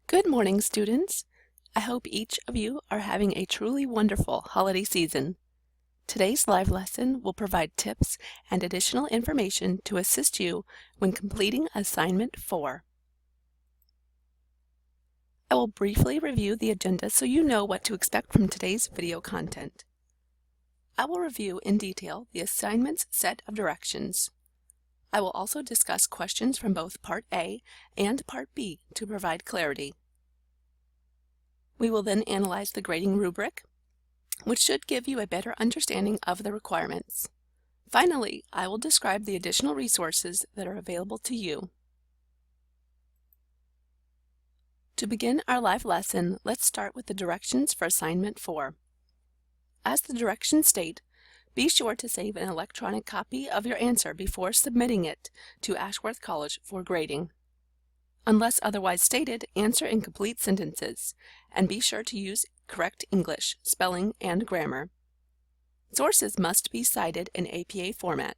Good morning, students. I hope each of you are having a truly wonderful holiday season. Today's live lesson will provide tips and additional information to assist you when completing Assignment 4. I will briefly review the agenda so you know what to expect from today's video content. I will review in detail the assignment's set of directions. I will also discuss questions from both Part A and Part B to provide clarity. We will then analyze the grading rubric, which should give you a better understanding of the requirements. Finally, I will describe the additional resources that are available to you. To begin our live lesson, let's start with the directions for Assignment 4. As the directions state, be sure to save an electronic copy of your answer before submitting it to Ashworth College for grading. Unless otherwise stated, answer in complete sentences, and be sure to use correct English, spelling, and grammar. Sources must be cited in APA format.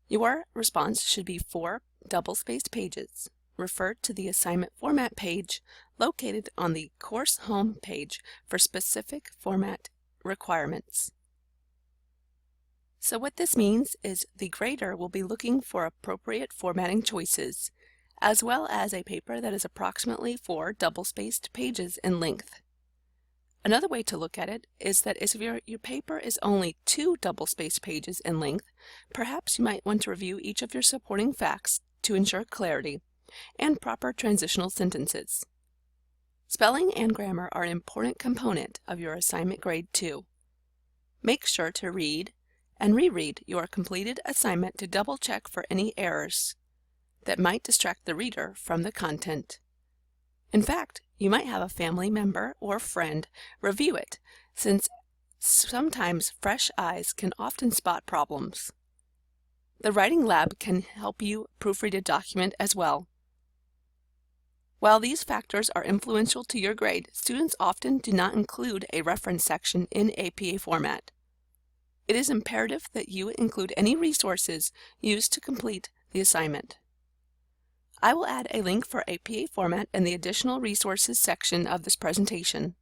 Your response should be 4 double-spaced pages. Refer to the assignment format page located on the course home page for specific format requirements. So what this means is the grader will be looking for appropriate formatting choices, as well as a paper that is approximately 4 double-spaced pages in length. Another way to look at it is that if your paper is only 2 double-spaced pages in length, perhaps you might want to review each of your supporting facts to ensure clarity and proper transitional sentences. Spelling and grammar are an important component of your assignment grade 2. Make sure to read and reread your completed assignment to double-check for any errors that might distract the reader from the content. In fact, you might have a family member or friend review it, since sometimes fresh eyes can often spot problems. The Writing Lab can help you proofread a document as well. While these factors are influential to your grade, students often do not include a reference section in APA format. It is imperative that you include any resources used to complete the assignment. I will add a link for APA format in the Additional Resources section of this presentation.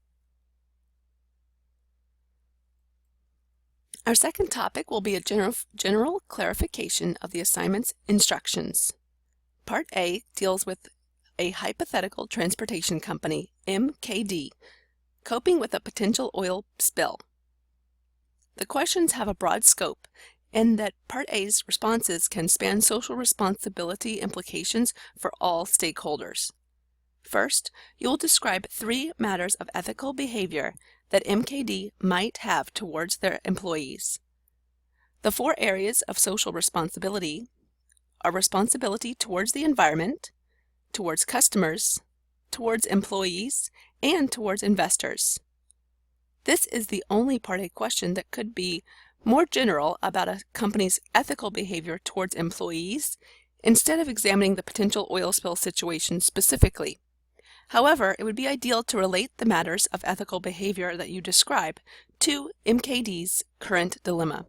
Our second topic will be a general clarification of the assignment's instructions. Part A deals with a hypothetical transportation company, MKD, coping with a potential oil spill. The questions have a broad scope, in that Part A's responses can span social responsibility implications for all stakeholders. First, you will describe 3 matters of ethical behavior that MKD might have towards their employees. The 4 areas of social responsibility are responsibility towards the environment, towards customers, towards employees, and towards investors. This is the only Part A question that could be more general about a company's ethical behavior towards employees instead of examining the potential oil spill situation specifically. However, it would be ideal to relate the matters of ethical behavior that you describe to MKD's current dilemma.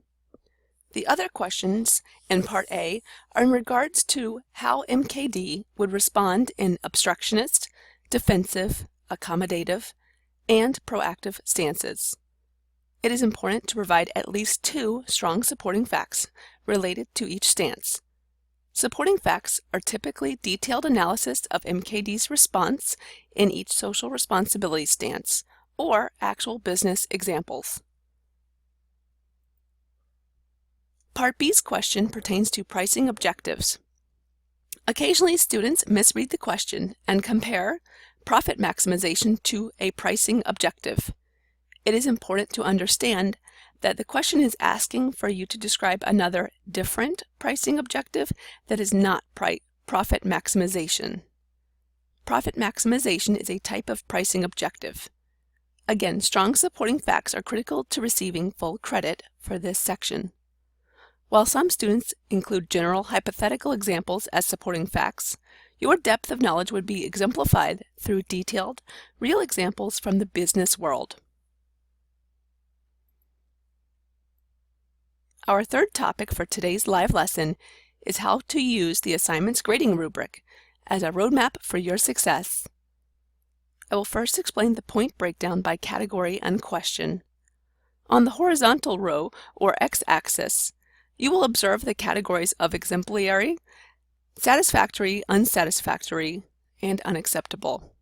The other questions in Part A are in regards to how MKD would respond in obstructionist, defensive, accommodative, and proactive stances. It is important to provide at least 2 strong supporting facts related to each stance. Supporting facts are typically detailed analysis of MKD's response in each social responsibility stance, or actual business examples. Part B's question pertains to pricing objectives. Occasionally, students misread the question and compare profit maximization to a pricing objective. It is important to understand that the question is asking for you to describe another different pricing objective that is not profit maximization. Profit maximization is a type of pricing objective. Again, strong supporting facts are critical to receiving full credit for this section. While some students include general hypothetical examples as supporting facts, your depth of knowledge would be exemplified through detailed, real examples from the business world. Our third topic for today's live lesson is how to use the assignment's grading rubric as a roadmap for your success. I will first explain the point breakdown by category and question. On the horizontal row, or x-axis, you will observe the categories of exemplary, satisfactory, unsatisfactory, and unacceptable.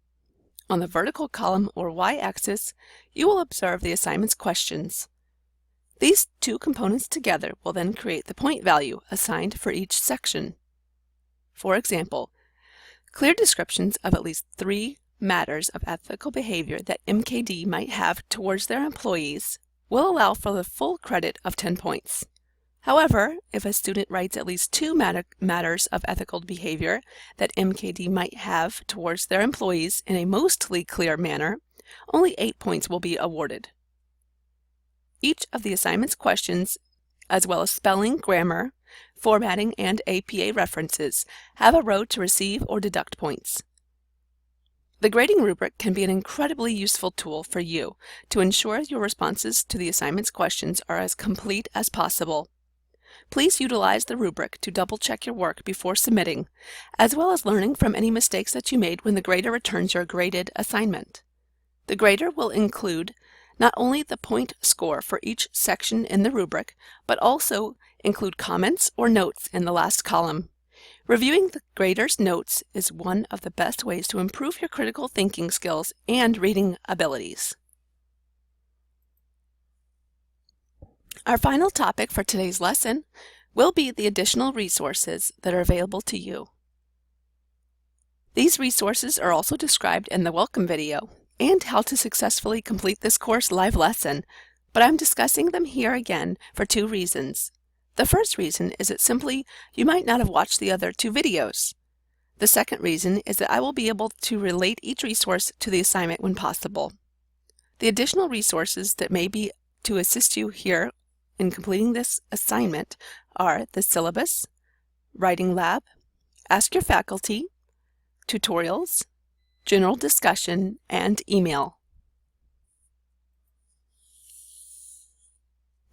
On the vertical column, or y-axis, you will observe the assignment's questions. These two components together will then create the point value assigned for each section. For example, clear descriptions of at least 3 matters of ethical behavior that MKD might have towards their employees will allow for the full credit of 10 points. However, if a student writes at least 2 matters of ethical behavior that MKD might have towards their employees in a mostly clear manner, only 8 points will be awarded. Each of the assignment's questions, as well as spelling, grammar, formatting, and APA references, have a row to receive or deduct points. The grading rubric can be an incredibly useful tool for you to ensure your responses to the assignment's questions are as complete as possible. Please utilize the rubric to double-check your work before submitting, as well as learning from any mistakes that you made when the grader returns your graded assignment. The grader will include not only the point score for each section in the rubric, but also include comments or notes in the last column. Reviewing the grader's notes is one of the best ways to improve your critical thinking skills and reading abilities. Our final topic for today's lesson will be the additional resources that are available to you. These resources are also described in the welcome video and how to successfully complete this course live lesson, but I'm discussing them here again for 2 reasons. The first reason is that simply you might not have watched the other 2 videos. The second reason is that I will be able to relate each resource to the assignment when possible. The additional resources that may be to assist you here in completing this assignment are the syllabus, writing lab, ask your faculty, tutorials, general discussion, and email.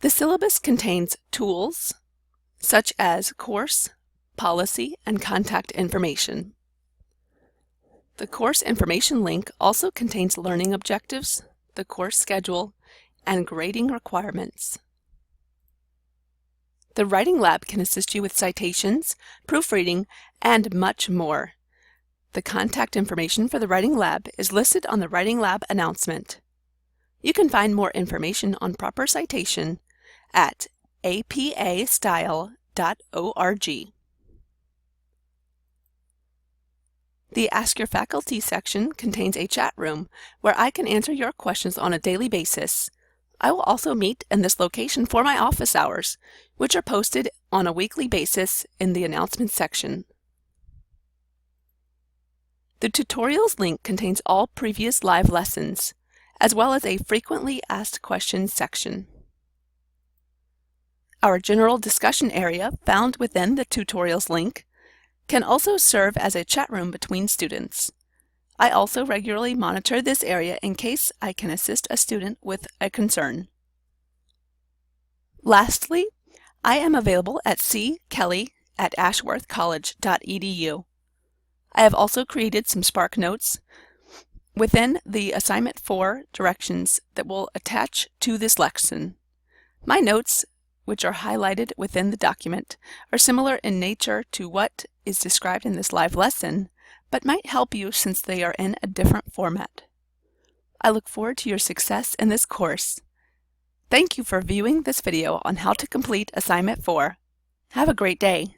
The syllabus contains tools such as course, policy, and contact information. The course information link also contains learning objectives, the course schedule, and grading requirements. The Writing Lab can assist you with citations, proofreading, and much more. The contact information for the Writing Lab is listed on the Writing Lab announcement. You can find more information on proper citation at apastyle.org. The Ask Your Faculty section contains a chat room where I can answer your questions on a daily basis. I will also meet in this location for my office hours, which are posted on a weekly basis in the announcements section. The tutorials link contains all previous live lessons, as well as a frequently asked questions section. Our general discussion area, found within the tutorials link, can also serve as a chat room between students. I also regularly monitor this area in case I can assist a student with a concern. Lastly, I am available at ckelly@ashworthcollege.edu. I have also created some Spark notes within the Assignment 4 directions that will attach to this lesson. My notes, which are highlighted within the document, are similar in nature to what is described in this live lesson, but might help you since they are in a different format. I look forward to your success in this course. Thank you for viewing this video on how to complete Assignment 4. Have a great day.